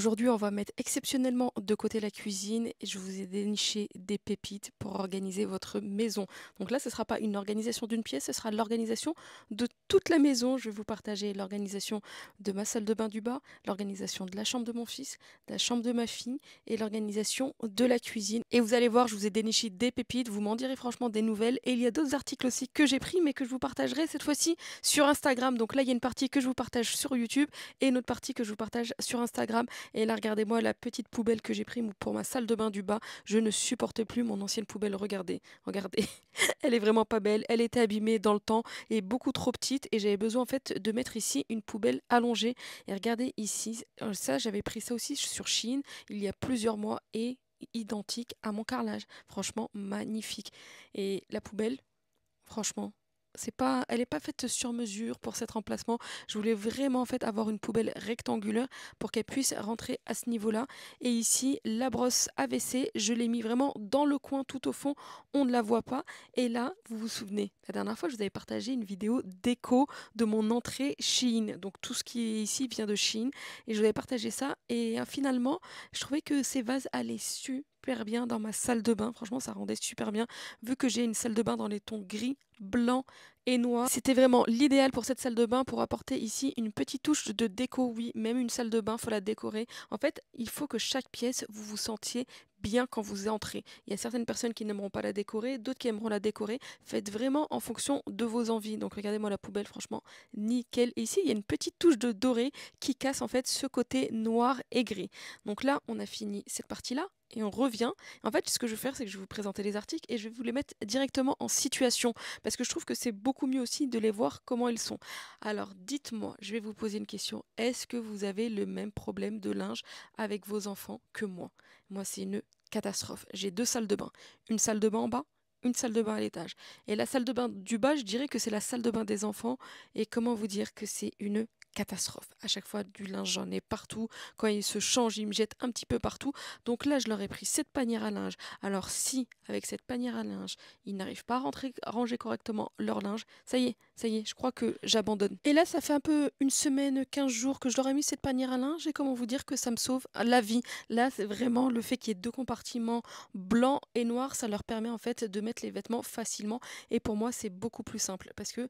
Aujourd'hui, on va mettre exceptionnellement de côté la cuisine et je vous ai déniché des pépites pour organiser votre maison. Donc là, ce ne sera pas une organisation d'une pièce, ce sera l'organisation de toute la maison. Je vais vous partager l'organisation de ma salle de bain du bas, l'organisation de la chambre de mon fils, de la chambre de ma fille et l'organisation de la cuisine. Et vous allez voir, je vous ai déniché des pépites, vous m'en direz franchement des nouvelles. Et il y a d'autres articles aussi que j'ai pris, mais que je vous partagerai cette fois-ci sur Instagram. Donc là, il y a une partie que je vous partage sur YouTube et une autre partie que je vous partage sur Instagram. Et là, regardez-moi la petite poubelle que j'ai prise pour ma salle de bain du bas. Je ne supporte plus mon ancienne poubelle. Regardez, regardez. Elle est vraiment pas belle. Elle était abîmée dans le temps et beaucoup trop petite. Et j'avais besoin en fait de mettre ici une poubelle allongée. Et regardez ici, ça, j'avais pris ça aussi sur Shein il y a plusieurs mois et identique à mon carrelage. Franchement, magnifique. Et la poubelle, franchement, c'est pas, elle n'est pas faite sur mesure pour cet emplacement. Je voulais vraiment en fait avoir une poubelle rectangulaire pour qu'elle puisse rentrer à ce niveau-là. Et ici, la brosse à WC, je l'ai mis vraiment dans le coin tout au fond. On ne la voit pas. Et là, vous vous souvenez, la dernière fois, je vous avais partagé une vidéo déco de mon entrée Shein. Donc tout ce qui est ici vient de Shein. Et je vous avais partagé ça. Et finalement, je trouvais que ces vases allaient super bien dans ma salle de bain. Franchement, ça rendait super bien. Vu que j'ai une salle de bain dans les tons gris, blanc et noir. C'était vraiment l'idéal pour cette salle de bain pour apporter ici une petite touche de déco. Oui, même une salle de bain, faut la décorer. En fait, il faut que chaque pièce, vous vous sentiez bien quand vous entrez. Il y a certaines personnes qui n'aimeront pas la décorer, d'autres qui aimeront la décorer. Faites vraiment en fonction de vos envies. Donc regardez-moi la poubelle, franchement, nickel. Et ici, il y a une petite touche de doré qui casse en fait ce côté noir et gris. Donc là, on a fini cette partie-là. Et on revient. En fait, ce que je vais faire, c'est que je vais vous présenter les articles et je vais vous les mettre directement en situation parce que je trouve que c'est beaucoup mieux aussi de les voir comment ils sont. Alors, dites-moi, je vais vous poser une question. Est-ce que vous avez le même problème de linge avec vos enfants que moi? Moi, c'est une catastrophe. J'ai deux salles de bain. Une salle de bain en bas, une salle de bain à l'étage. Et la salle de bain du bas, je dirais que c'est la salle de bain des enfants. Et comment vous dire que c'est une catastrophe. À chaque fois, du linge, j'en ai partout. Quand ils se changent, ils me jettent un petit peu partout. Donc là, je leur ai pris cette panière à linge. Alors si, avec cette panière à linge, ils n'arrivent pas à ranger correctement leur linge, ça y est, je crois que j'abandonne. Et là, ça fait un peu une semaine, 15 jours que je leur ai mis cette panière à linge et comment vous dire que ça me sauve la vie. Là, c'est vraiment le fait qu'il y ait deux compartiments blanc et noir, ça leur permet en fait de mettre les vêtements facilement. Et pour moi, c'est beaucoup plus simple parce que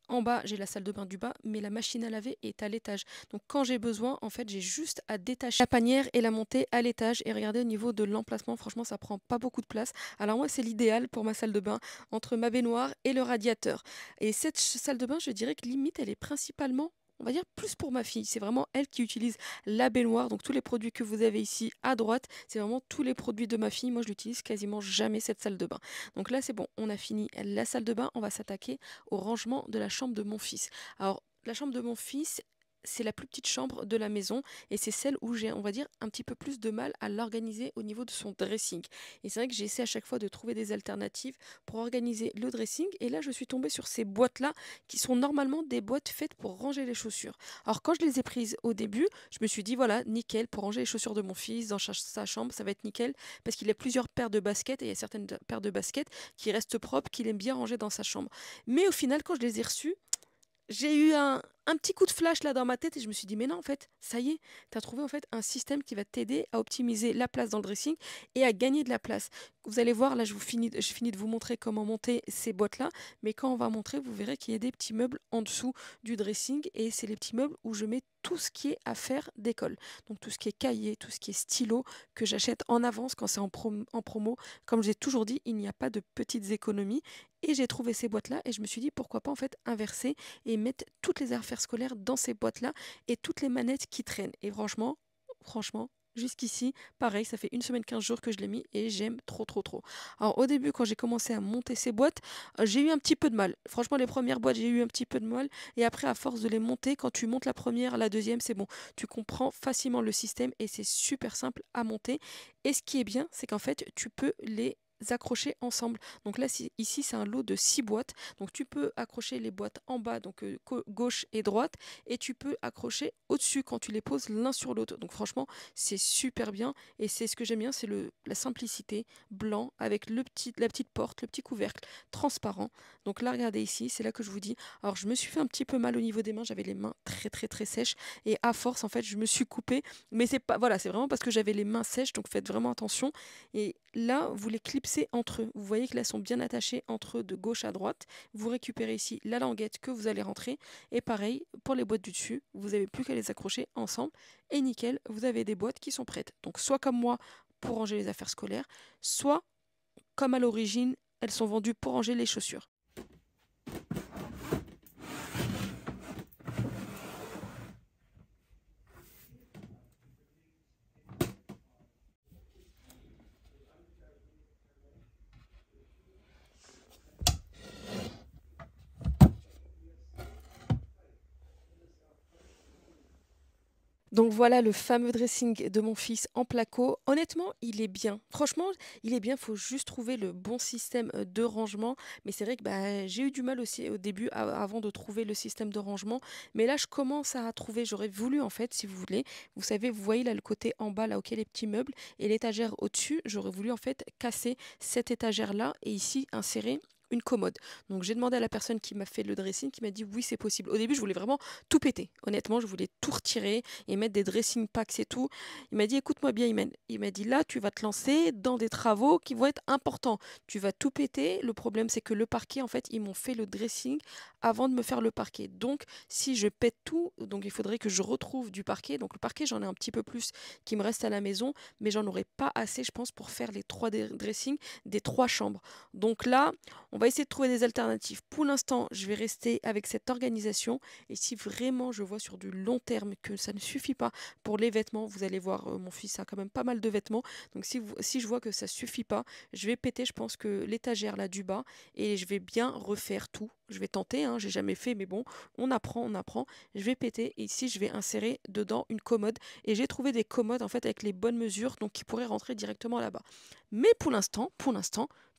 en bas, j'ai la salle de bain du bas, mais la machine à laver est à l'étage. Donc quand j'ai besoin, en fait, j'ai juste à détacher la panière et la monter à l'étage. Et regardez au niveau de l'emplacement, franchement, ça prend pas beaucoup de place. Alors moi, c'est l'idéal pour ma salle de bain, entre ma baignoire et le radiateur. Et cette salle de bain, je dirais que limite, elle est principalement, on va dire, plus pour ma fille. C'est vraiment elle qui utilise la baignoire. Donc tous les produits que vous avez ici à droite, c'est vraiment tous les produits de ma fille. Moi, je l'utilise quasiment jamais cette salle de bain. Donc là, c'est bon, on a fini la salle de bain. On va s'attaquer au rangement de la chambre de mon fils. Alors, la chambre de mon fils, c'est la plus petite chambre de la maison et c'est celle où j'ai, on va dire, un petit peu plus de mal à l'organiser au niveau de son dressing. Et c'est vrai que j'essaie à chaque fois de trouver des alternatives pour organiser le dressing. Et là, je suis tombée sur ces boîtes-là qui sont normalement des boîtes faites pour ranger les chaussures. Alors, quand je les ai prises au début, je me suis dit, voilà, nickel, pour ranger les chaussures de mon fils dans sa chambre, ça va être nickel parce qu'il a plusieurs paires de baskets et il y a certaines paires de baskets qui restent propres, qu'il aime bien ranger dans sa chambre. Mais au final, quand je les ai reçues, j'ai eu un petit coup de flash là dans ma tête et je me suis dit, mais non, en fait, ça y est, tu as trouvé en fait un système qui va t'aider à optimiser la place dans le dressing et à gagner de la place. Vous allez voir, là, je finis de vous montrer comment monter ces boîtes-là, mais quand on va montrer, vous verrez qu'il y a des petits meubles en dessous du dressing et c'est les petits meubles où je mets tout ce qui est affaires d'école. Donc tout ce qui est cahier, tout ce qui est stylo que j'achète en avance quand c'est en promo. Comme j'ai toujours dit, il n'y a pas de petites économies. Et j'ai trouvé ces boîtes-là et je me suis dit pourquoi pas en fait inverser et mettre toutes les affaires scolaires dans ces boîtes-là et toutes les manettes qui traînent. Et franchement, jusqu'ici, pareil, ça fait une semaine, 15 jours que je l'ai mis et j'aime trop, trop, trop. Alors au début, quand j'ai commencé à monter ces boîtes, j'ai eu un petit peu de mal. Franchement, les premières boîtes, j'ai eu un petit peu de mal. Et après, à force de les monter, quand tu montes la première, la deuxième, c'est bon. Tu comprends facilement le système et c'est super simple à monter. Et ce qui est bien, c'est qu'en fait, tu peux les accrocher ensemble. Donc là, ici, c'est un lot de 6 boîtes. Donc tu peux accrocher les boîtes en bas, donc gauche et droite, et tu peux accrocher au-dessus quand tu les poses l'un sur l'autre. Donc franchement, c'est super bien. Et c'est ce que j'aime bien, c'est la simplicité, blanc, avec la petite porte, le petit couvercle transparent. Donc là, regardez ici, c'est là que je vous dis. Alors je me suis fait un petit peu mal au niveau des mains, j'avais les mains très très très sèches. Et à force, en fait, je me suis coupée. Mais c'est pas, voilà, c'est vraiment parce que j'avais les mains sèches, donc faites vraiment attention. Et là, vous les clipsez entre eux. Vous voyez que là, elles sont bien attachées entre eux de gauche à droite. Vous récupérez ici la languette que vous allez rentrer. Et pareil, pour les boîtes du dessus, vous n'avez plus qu'à les accrocher ensemble. Et nickel, vous avez des boîtes qui sont prêtes. Donc soit comme moi pour ranger les affaires scolaires, soit comme à l'origine, elles sont vendues pour ranger les chaussures. Donc voilà le fameux dressing de mon fils en placo. Honnêtement, il est bien. Franchement, il est bien. Il faut juste trouver le bon système de rangement. Mais c'est vrai que bah, j'ai eu du mal aussi au début, avant de trouver le système de rangement. Mais là, je commence à trouver. J'aurais voulu, en fait, si vous voulez. Vous savez, vous voyez là le côté en bas, là, où il y a les petits meubles. Et l'étagère au-dessus, j'aurais voulu, en fait, casser cette étagère-là et ici insérer une commode. Donc j'ai demandé à la personne qui m'a fait le dressing, qui m'a dit oui c'est possible. Au début je voulais vraiment tout péter. Honnêtement je voulais tout retirer et mettre des dressing packs et tout. Il m'a dit écoute-moi bien, il m'a dit là tu vas te lancer dans des travaux qui vont être importants. Tu vas tout péter. Le problème c'est que le parquet en fait ils m'ont fait le dressing avant de me faire le parquet. Donc si je pète tout, donc il faudrait que je retrouve du parquet. Donc le parquet j'en ai un petit peu plus qui me reste à la maison, mais j'en aurais pas assez je pense pour faire les 3 dressings des 3 chambres. Donc là on va essayer de trouver des alternatives. Pour l'instant je vais rester avec cette organisation et si vraiment je vois sur du long terme que ça ne suffit pas pour les vêtements, vous allez voir, mon fils a quand même pas mal de vêtements. Donc si je vois que ça suffit pas, je vais péter, je pense que l'étagère là du bas et je vais bien refaire tout. Je vais tenter, hein, j'ai jamais fait, mais bon, on apprend, on apprend. Je vais péter et ici je vais insérer dedans une commode et j'ai trouvé des commodes en fait avec les bonnes mesures, donc qui pourraient rentrer directement là-bas. Mais pour l'instant,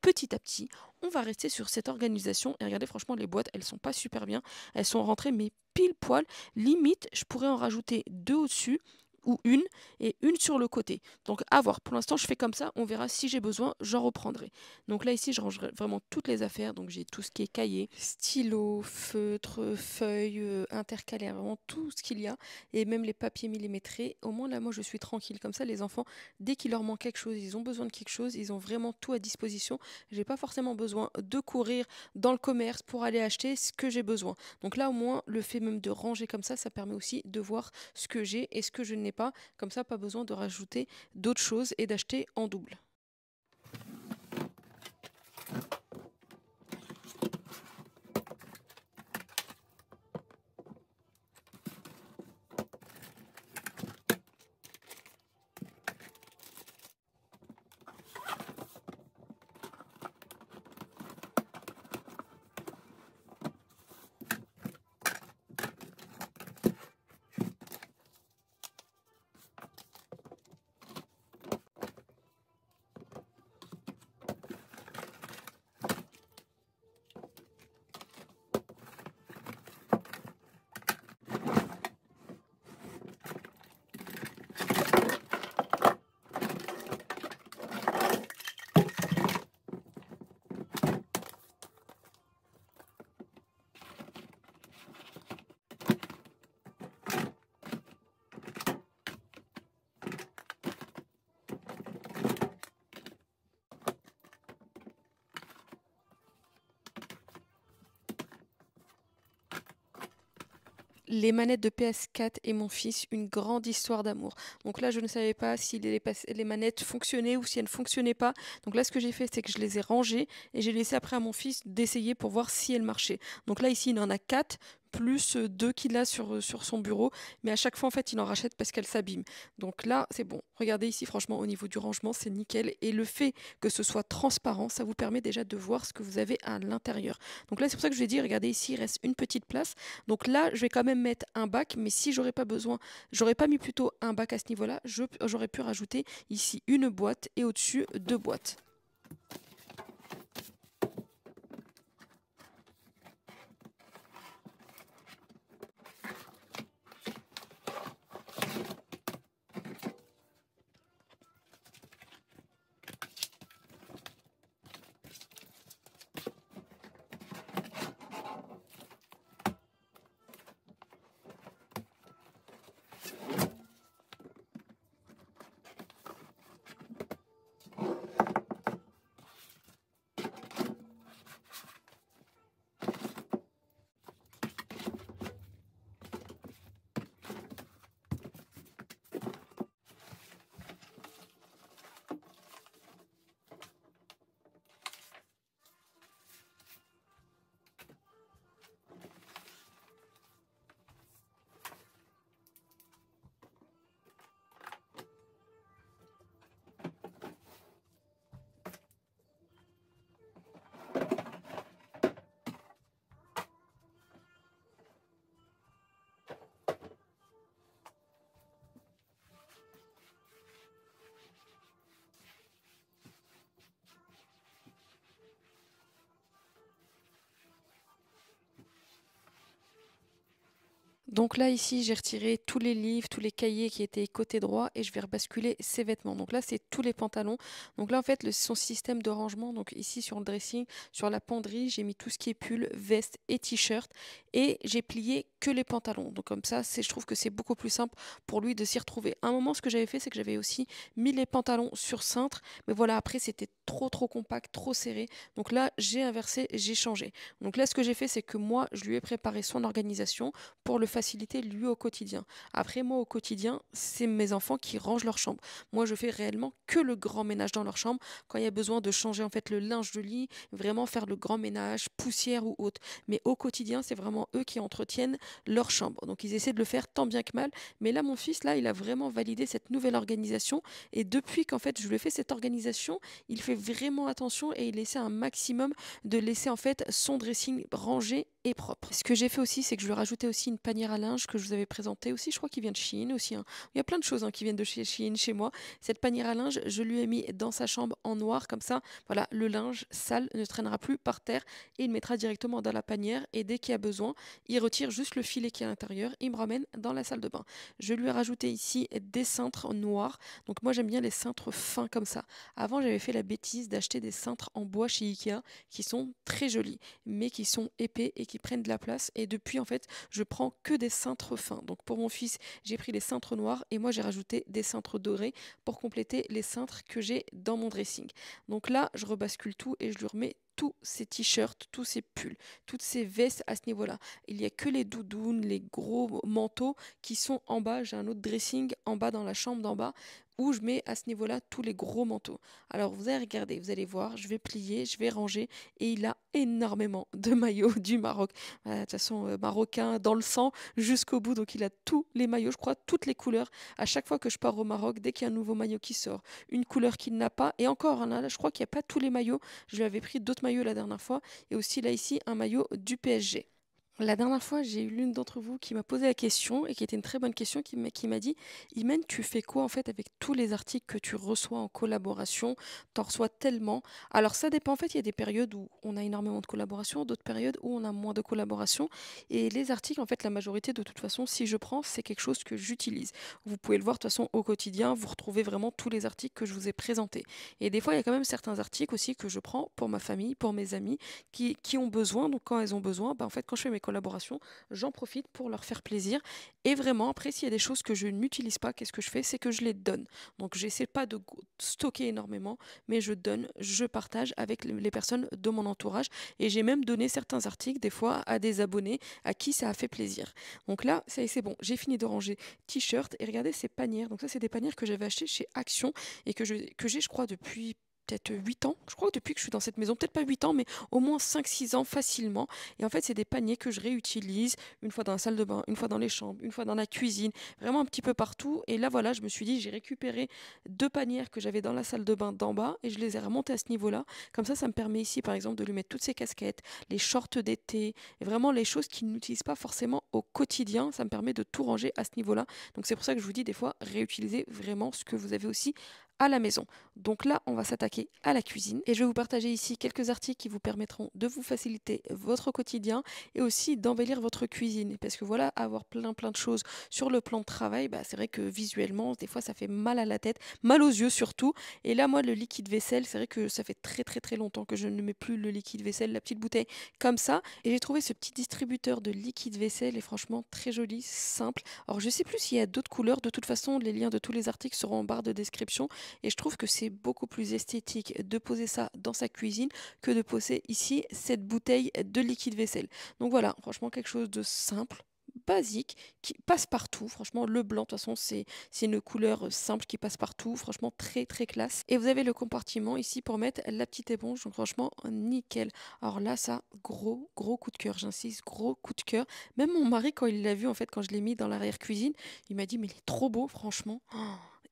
petit à petit, on va rester sur cette organisation et regardez franchement les boîtes, elles sont pas super bien. Elles sont rentrées mais pile poil. Limite, je pourrais en rajouter 2 au-dessus ou une et une sur le côté. Donc à voir. Pour l'instant, je fais comme ça. On verra si j'ai besoin, j'en reprendrai. Donc là ici, je rangerai vraiment toutes les affaires. Donc j'ai tout ce qui est cahier, stylo, feutre, feuilles, intercalaires, vraiment tout ce qu'il y a et même les papiers millimétrés. Au moins là, moi, je suis tranquille. Comme ça, les enfants, dès qu'il leur manque quelque chose, ils ont besoin de quelque chose, ils ont vraiment tout à disposition. J'ai pas forcément besoin de courir dans le commerce pour aller acheter ce que j'ai besoin. Donc là, au moins, le fait même de ranger comme ça permet aussi de voir ce que j'ai et ce que je n'ai pas. Comme ça, pas besoin de rajouter d'autres choses et d'acheter en double. Les manettes de PS4 et mon fils, une grande histoire d'amour. Donc là, je ne savais pas si les manettes fonctionnaient ou si elles ne fonctionnaient pas. Donc là, ce que j'ai fait, c'est que je les ai rangées et j'ai laissé après à mon fils d'essayer pour voir si elles marchaient. Donc là, ici, il en a 4 plus 2 qu'il a sur son bureau. Mais à chaque fois, en fait, il en rachète parce qu'elles s'abîment. Donc là, c'est bon. Regardez ici, franchement, au niveau du rangement, c'est nickel. Et le fait que ce soit transparent, ça vous permet déjà de voir ce que vous avez à l'intérieur. Donc là, c'est pour ça que je vous ai dit, regardez ici, il reste une petite place. Donc là, je vais quand même mettre un bac, mais si j'aurais pas besoin, j'aurais pas mis plutôt un bac à ce niveau-là, j'aurais pu rajouter ici une boîte et au-dessus 2 boîtes. Donc là, ici, j'ai retiré tous les livres, tous les cahiers qui étaient côté droit et je vais rebasculer ses vêtements. Donc là, c'est tous les pantalons. Donc là, en fait, son système de rangement, donc ici sur le dressing, sur la penderie, j'ai mis tout ce qui est pull, veste et t-shirt et j'ai plié que les pantalons. Donc comme ça, je trouve que c'est beaucoup plus simple pour lui de s'y retrouver. À un moment, ce que j'avais fait, c'est que j'avais aussi mis les pantalons sur cintre, mais voilà, après, c'était trop compact, trop serré. Donc là, j'ai inversé, j'ai changé. Donc là, ce que j'ai fait, c'est que moi, je lui ai préparé son organisation pour le faciliter lui au quotidien. Après, moi, au quotidien, c'est mes enfants qui rangent leur chambre. Moi, je fais réellement que le grand ménage dans leur chambre quand il y a besoin de changer en fait le linge de lit, vraiment faire le grand ménage, poussière ou autre. Mais au quotidien, c'est vraiment eux qui entretiennent leur chambre. Donc, ils essaient de le faire tant bien que mal. Mais là, mon fils, là, il a vraiment validé cette nouvelle organisation. Et depuis qu'en fait, je lui ai fait cette organisation, il fait vraiment attention et il essaie un maximum de laisser en fait son dressing rangé et propre. Ce que j'ai fait aussi, c'est que je lui ai rajouté aussi une panière à linge que je vous avais présentée aussi. Je crois qu'il vient de Shein aussi, hein. Il y a plein de choses, hein, qui viennent de chez Shein chez moi. Cette panière à linge, je lui ai mis dans sa chambre en noir. Comme ça, voilà, le linge sale ne traînera plus par terre et il mettra directement dans la panière. Et dès qu'il y a besoin, il retire juste le filet qui est à l'intérieur et il me ramène dans la salle de bain. Je lui ai rajouté ici des cintres noirs. Donc moi, j'aime bien les cintres fins comme ça. Avant, j'avais fait la bêtise d'acheter des cintres en bois chez Ikea qui sont très jolis, mais qui sont épais et qui prennent de la place. Et depuis, en fait, je prends que des cintres fins. Donc pour mon fils, j'ai pris les cintres noirs et moi, j'ai rajouté des cintres dorés pour compléter les cintres que j'ai dans mon dressing. Donc là, je rebascule tout et je lui remets tous ces t-shirts, tous ces pulls, toutes ces vestes à ce niveau-là. Il n'y a que les doudounes, les gros manteaux qui sont en bas. J'ai un autre dressing en bas dans la chambre d'en bas où je mets à ce niveau-là tous les gros manteaux. Alors vous allez regarder, vous allez voir, je vais plier, je vais ranger et il a énormément de maillots du Maroc. De toute façon, marocain dans le sang jusqu'au bout, donc il a tous les maillots, je crois, toutes les couleurs. À chaque fois que je pars au Maroc, dès qu'il y a un nouveau maillot qui sort, une couleur qu'il n'a pas, et encore, hein, là, je crois qu'il n'y a pas tous les maillots. Je lui avais pris d'autres maillots la dernière fois, et aussi là ici un maillot du PSG. La dernière fois, j'ai eu l'une d'entre vous qui m'a posé la question et qui était une très bonne question qui m'a dit Imen, tu fais quoi en fait avec tous les articles que tu reçois en collaboration? T'en reçois tellement. Alors ça dépend en fait, il y a des périodes où on a énormément de collaboration, d'autres périodes où on a moins de collaboration. Et les articles, en fait, la majorité de toute façon, si je prends, c'est quelque chose que j'utilise. Vous pouvez le voir de toute façon au quotidien, vous retrouvez vraiment tous les articles que je vous ai présentés. Et des fois, il y a quand même certains articles aussi que je prends pour ma famille, pour mes amis, qui ont besoin. Donc quand elles ont besoin, bah, en fait, quand je fais mes collaborations, j'en profite pour leur faire plaisir. Et vraiment, après, s'il y a des choses que je n'utilise pas, qu'est-ce que je fais? C'est que je les donne. Donc j'essaie pas de stocker énormément, mais je donne, je partage avec les personnes de mon entourage. Et j'ai même donné certains articles, des fois, à des abonnés à qui ça a fait plaisir. Donc là, ça y est, c'est bon. J'ai fini de ranger t-shirt et regardez ces panières. Donc ça, c'est des panières que j'avais achetées chez Action et que j'ai, je crois, depuis peut-être 8 ans. Je crois que depuis que je suis dans cette maison, peut-être pas 8 ans, mais au moins 5 6 ans facilement. Et en fait, c'est des paniers que je réutilise une fois dans la salle de bain, une fois dans les chambres, une fois dans la cuisine, vraiment un petit peu partout. Et là, voilà, je me suis dit, j'ai récupéré 2 panières que j'avais dans la salle de bain d'en bas et je les ai remontées à ce niveau-là. Comme ça me permet ici, par exemple, de lui mettre toutes ses casquettes, les shorts d'été, et vraiment les choses qu'il n'utilise pas forcément au quotidien. Ça me permet de tout ranger à ce niveau-là. Donc c'est pour ça que je vous dis des fois, réutilisez vraiment ce que vous avez aussi à la maison. Donc là, on va s'attaquer à la cuisine et je vais vous partager ici quelques articles qui vous permettront de vous faciliter votre quotidien et aussi d'embellir votre cuisine. Parce que voilà, avoir plein de choses sur le plan de travail, bah, c'est vrai que visuellement, des fois, ça fait mal à la tête, mal aux yeux surtout. Et là, moi, le liquide vaisselle, c'est vrai que ça fait très longtemps que je ne mets plus le liquide vaisselle, la petite bouteille comme ça. Et j'ai trouvé ce petit distributeur de liquide vaisselle et franchement très joli, simple. Alors, je sais plus s'il y a d'autres couleurs. De toute façon, les liens de tous les articles seront en barre de description. Et je trouve que c'est beaucoup plus esthétique de poser ça dans sa cuisine que de poser ici cette bouteille de liquide vaisselle. Donc voilà, franchement quelque chose de simple, basique, qui passe partout. Franchement, le blanc, de toute façon, c'est une couleur simple qui passe partout. Franchement, très classe. Et vous avez le compartiment ici pour mettre la petite éponge. Donc franchement, nickel. Alors là, ça, gros coup de cœur. J'insiste, gros coup de cœur. Même mon mari, quand il l'a vu, en fait, quand je l'ai mis dans l'arrière-cuisine, il m'a dit, mais il est trop beau, franchement. Oh,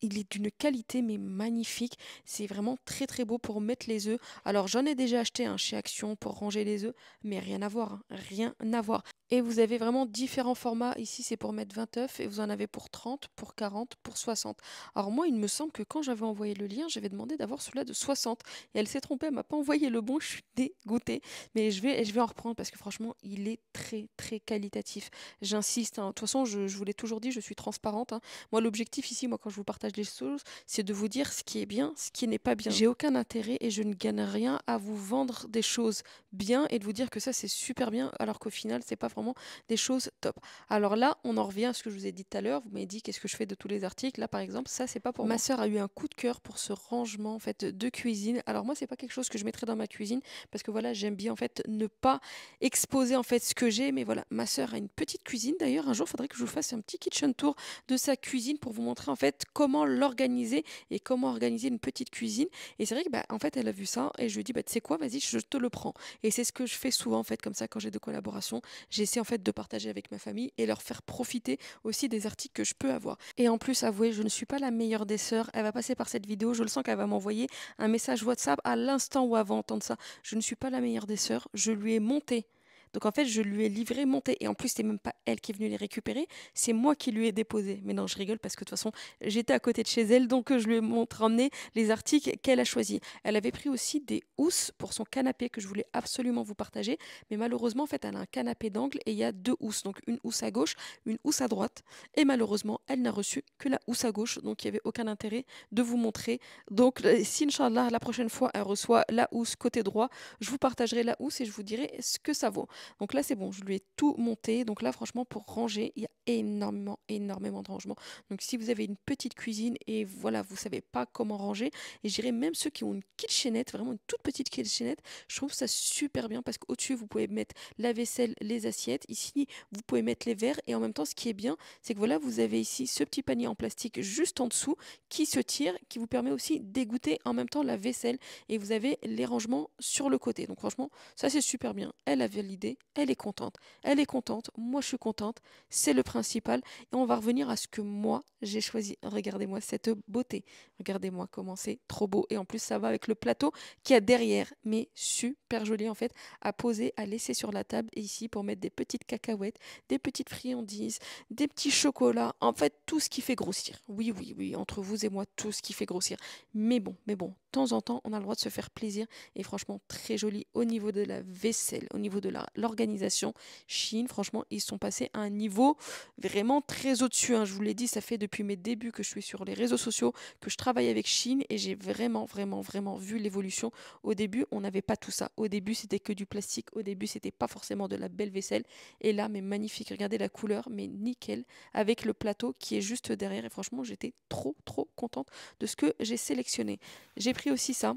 il est d'une qualité mais magnifique. C'est vraiment très beau pour mettre les œufs. Alors j'en ai déjà acheté un chez Action pour ranger les œufs, mais rien à voir, hein, rien à voir. Et vous avez vraiment différents formats. Ici, c'est pour mettre 20 œufs et vous en avez pour 30, pour 40, pour 60. Alors moi, il me semble que quand j'avais envoyé le lien, j'avais demandé d'avoir celui-là de 60. Et elle s'est trompée, elle m'a pas envoyé le bon. Je suis dégoûtée. Mais je vais en reprendre parce que franchement, il est très, très qualitatif. J'insiste, hein. De toute façon, je vous l'ai toujours dit, je suis transparente, hein. Moi, l'objectif ici, moi, quand je vous partage les choses, c'est de vous dire ce qui est bien, ce qui n'est pas bien. J'ai aucun intérêt et je ne gagne rien à vous vendre des choses bien et de vous dire que ça, c'est super bien, alors qu'au final, c'est pas vraiment des choses top. Alors là, on en revient à ce que je vous ai dit tout à l'heure. Vous m'avez dit qu'est-ce que je fais de tous les articles. Là, par exemple, ça, c'est pas pour moi. Ma sœur a eu un coup de cœur pour ce rangement en fait de cuisine. Alors moi, c'est pas quelque chose que je mettrais dans ma cuisine parce que voilà, j'aime bien en fait ne pas exposer en fait ce que j'ai. Mais voilà, ma sœur a une petite cuisine. D'ailleurs, un jour, il faudrait que je vous fasse un petit kitchen tour de sa cuisine pour vous montrer en fait comment l'organiser et comment organiser une petite cuisine. Et c'est vrai que bah, en fait, elle a vu ça et je lui ai dit bah tu sais quoi, vas-y, je te le prends. Et c'est ce que je fais souvent en fait comme ça quand j'ai de collaborations. J'essaie en fait de partager avec ma famille et leur faire profiter aussi des articles que je peux avoir. Et en plus, avouez, je ne suis pas la meilleure des sœurs. Elle va passer par cette vidéo. Je le sens qu'elle va m'envoyer un message WhatsApp à l'instant où elle va entendre ça. Je ne suis pas la meilleure des sœurs. Je lui ai monté. Donc en fait, je lui ai livré monté. Et en plus, c'est même pas elle qui est venue les récupérer, c'est moi qui lui ai déposé. Mais non, je rigole parce que de toute façon, j'étais à côté de chez elle, donc je lui ai ramené les articles qu'elle a choisis. Elle avait pris aussi des housses pour son canapé que je voulais absolument vous partager. Mais malheureusement, en fait, elle a un canapé d'angle et il y a deux housses. Donc une housse à gauche, une housse à droite. Et malheureusement, elle n'a reçu que la housse à gauche. Donc il n'y avait aucun intérêt de vous montrer. Donc si, Inch'Allah, la prochaine fois, elle reçoit la housse côté droit, je vous partagerai la housse et je vous dirai ce que ça vaut. Donc là, c'est bon, je lui ai tout monté. Donc là, franchement, pour ranger, il y a énormément, énormément de rangement. Donc si vous avez une petite cuisine et voilà, vous savez pas comment ranger, et je dirais même ceux qui ont une kitchenette, vraiment une toute petite kitchenette, je trouve ça super bien parce qu'au-dessus, vous pouvez mettre la vaisselle, les assiettes. Ici, vous pouvez mettre les verres. Et en même temps, ce qui est bien, c'est que voilà, vous avez ici ce petit panier en plastique juste en dessous qui se tire, qui vous permet aussi d'égoutter en même temps la vaisselle. Et vous avez les rangements sur le côté. Donc franchement, ça c'est super bien. Elle a validé, elle est contente. Elle est contente, moi je suis contente. C'est le principal. Et on va revenir à ce que moi j'ai choisi. Regardez-moi cette beauté. Regardez-moi comment c'est trop beau. Et en plus, ça va avec le plateau qu'il y a derrière. Mais super joli en fait à poser, à laisser sur la table. Et ici pour mettre des petites cacahuètes, des petites friandises, des petits chocolats. En fait, tout ce qui fait grossir. Oui, oui, oui. Entre vous et moi, tout ce qui fait grossir. Mais bon, de temps en temps, on a le droit de se faire plaisir. Et franchement, très joli au niveau de la vaisselle, au niveau de l'organisation. Chine, franchement, ils sont passés à un niveau vraiment très au-dessus, hein. Je vous l'ai dit, ça fait depuis mes débuts que je suis sur les réseaux sociaux, que je travaille avec Chine et j'ai vraiment, vraiment, vraiment vu l'évolution. Au début, on n'avait pas tout ça. Au début, c'était que du plastique. Au début, c'était pas forcément de la belle vaisselle. Et là, mais magnifique. Regardez la couleur, mais nickel, avec le plateau qui est juste derrière. Et franchement, j'étais trop, trop contente de ce que j'ai sélectionné. J'ai pris aussi ça.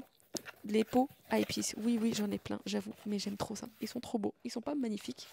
Les pots à épices. Oui, oui, j'en ai plein, j'avoue. Mais j'aime trop ça. Ils sont trop beaux. Ils sont pas magnifiques?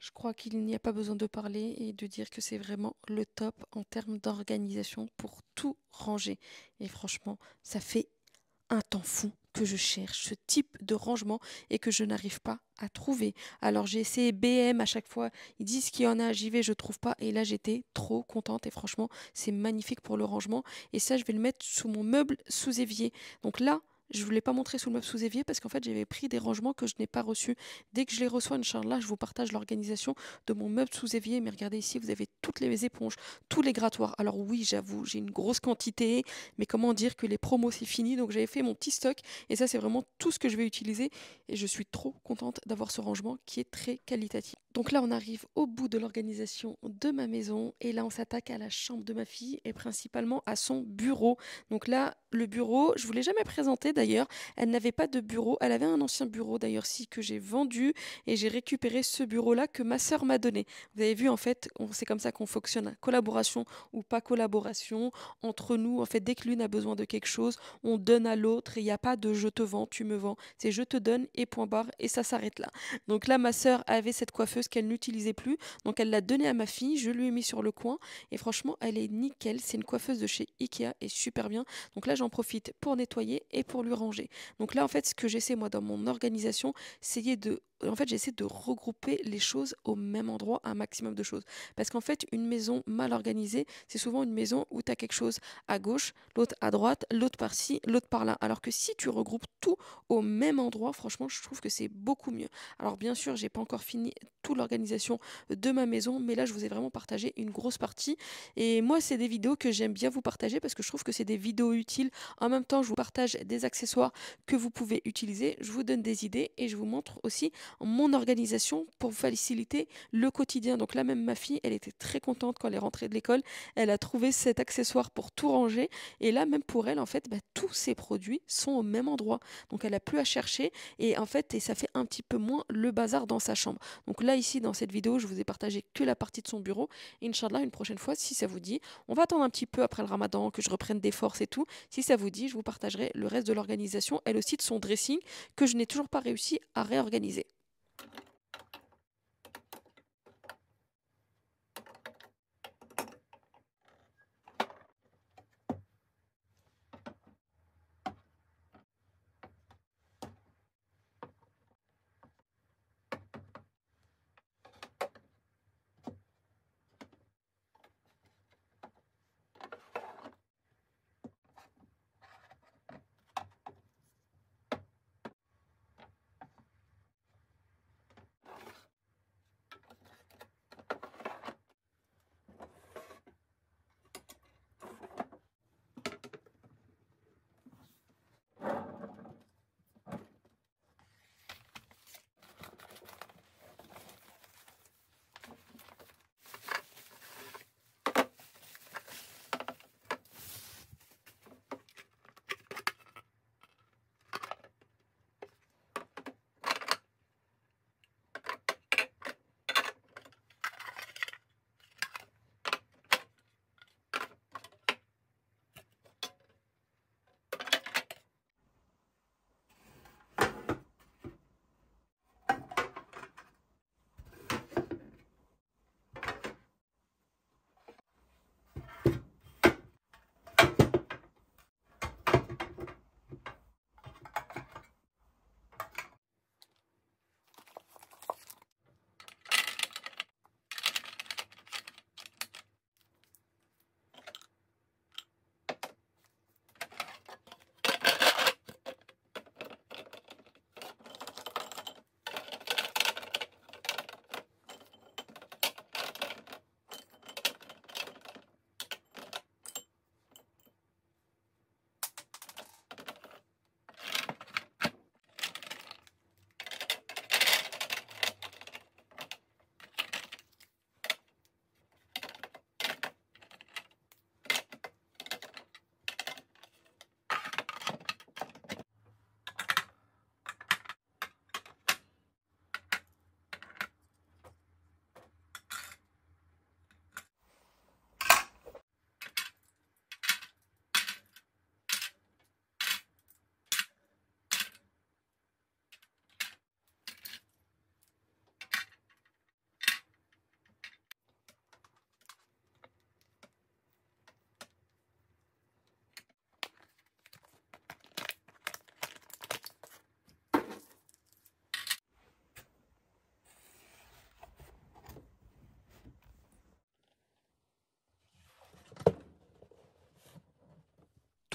Je crois qu'il n'y a pas besoin de parler et de dire que c'est vraiment le top en termes d'organisation pour tout ranger. Et franchement, ça fait un temps fou que je cherche ce type de rangement et que je n'arrive pas à trouver. Alors j'ai essayé BM à chaque fois, ils disent qu'il y en a, j'y vais, je trouve pas. Et là j'étais trop contente et franchement c'est magnifique pour le rangement. Et ça je vais le mettre sous mon meuble sous évier. Donc là je ne voulais pas montrer sous le meuble sous évier parce qu'en fait j'avais pris des rangements que je n'ai pas reçus. Dès que je les reçois, Inch'Allah, je vous partage l'organisation de mon meuble sous évier. Mais regardez ici, vous avez toutes les éponges, tous les grattoirs. Alors oui, j'avoue, j'ai une grosse quantité, mais comment dire que les promos c'est fini. Donc j'avais fait mon petit stock et ça c'est vraiment tout ce que je vais utiliser et je suis trop contente d'avoir ce rangement qui est très qualitatif. Donc là on arrive au bout de l'organisation de ma maison et là on s'attaque à la chambre de ma fille et principalement à son bureau. Donc là le bureau, je vous l'ai jamais présenté d'ailleurs, elle n'avait pas de bureau, elle avait un ancien bureau d'ailleurs si que j'ai vendu et j'ai récupéré ce bureau là que ma sœur m'a donné. Vous avez vu en fait, c'est comme ça qu'on fonctionne, collaboration ou pas collaboration entre nous. En fait, dès que l'une a besoin de quelque chose, on donne à l'autre et il n'y a pas de je te vends, tu me vends. C'est je te donne et point barre et ça s'arrête là. Donc là, ma sœur avait cette coiffeuse qu'elle n'utilisait plus. Donc elle l'a donnée à ma fille, je lui ai mis sur le coin et franchement, elle est nickel. C'est une coiffeuse de chez Ikea et super bien. Donc là, j'en profite pour nettoyer et pour lui ranger. Donc là, en fait, ce que j'essaie moi dans mon organisation, j'essaie de regrouper les choses au même endroit, un maximum de choses. Parce qu'en fait, une maison mal organisée, c'est souvent une maison où tu as quelque chose à gauche, l'autre à droite, l'autre par-ci, l'autre par-là. Alors que si tu regroupes tout au même endroit, franchement, je trouve que c'est beaucoup mieux. Alors bien sûr, j'ai pas encore fini toute l'organisation de ma maison, mais là, je vous ai vraiment partagé une grosse partie. Et moi, c'est des vidéos que j'aime bien vous partager parce que je trouve que c'est des vidéos utiles. En même temps, je vous partage des accessoires que vous pouvez utiliser. Je vous donne des idées et je vous montre aussi mon organisation pour vous faciliter le quotidien. Donc là, même ma fille, elle était très contente quand elle est rentrée de l'école. Elle a trouvé cet accessoire pour tout ranger. Et là, même pour elle, en fait, tous ces produits sont au même endroit. Donc elle a plus à chercher. Et en fait, ça fait un petit peu moins le bazar dans sa chambre. Donc là, ici, dans cette vidéo, je vous ai partagé que la partie de son bureau. Et Inch'Allah, une prochaine fois, si ça vous dit, on va attendre un petit peu après le ramadan, que je reprenne des forces et tout. Si ça vous dit, je vous partagerai le reste de l'organisation, elle aussi de son dressing, que je n'ai toujours pas réussi à réorganiser.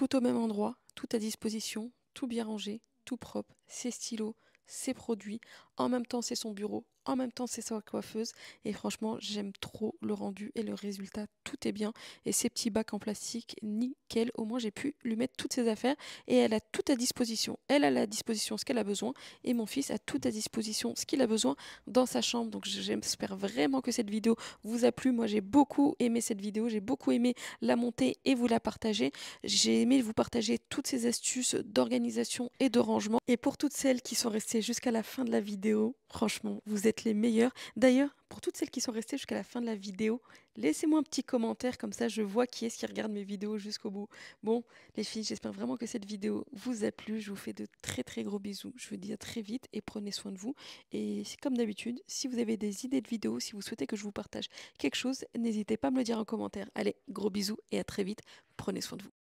tout au même endroit, tout à disposition, tout bien rangé, tout propre, ses stylos, ses produits. En même temps, c'est son bureau. En même temps, c'est sa coiffeuse. Et franchement, j'aime trop le rendu et le résultat. Tout est bien. Et ces petits bacs en plastique, nickel. Au moins, j'ai pu lui mettre toutes ses affaires. Et elle a tout à disposition. Elle a à la disposition ce qu'elle a besoin. Et mon fils a tout à disposition ce qu'il a besoin dans sa chambre. Donc, j'espère vraiment que cette vidéo vous a plu. Moi, j'ai beaucoup aimé cette vidéo. J'ai beaucoup aimé la monter et vous la partager. J'ai aimé vous partager toutes ces astuces d'organisation et de rangement. Et pour toutes celles qui sont restées jusqu'à la fin de la vidéo, franchement, vous êtes les meilleurs. D'ailleurs, pour toutes celles qui sont restées jusqu'à la fin de la vidéo, laissez-moi un petit commentaire, comme ça je vois qui est-ce qui regarde mes vidéos jusqu'au bout. Bon, les filles, j'espère vraiment que cette vidéo vous a plu. Je vous fais de très très gros bisous. Je vous dis à très vite et prenez soin de vous. Et c'est comme d'habitude, si vous avez des idées de vidéos, si vous souhaitez que je vous partage quelque chose, n'hésitez pas à me le dire en commentaire. Allez, gros bisous et à très vite. Prenez soin de vous.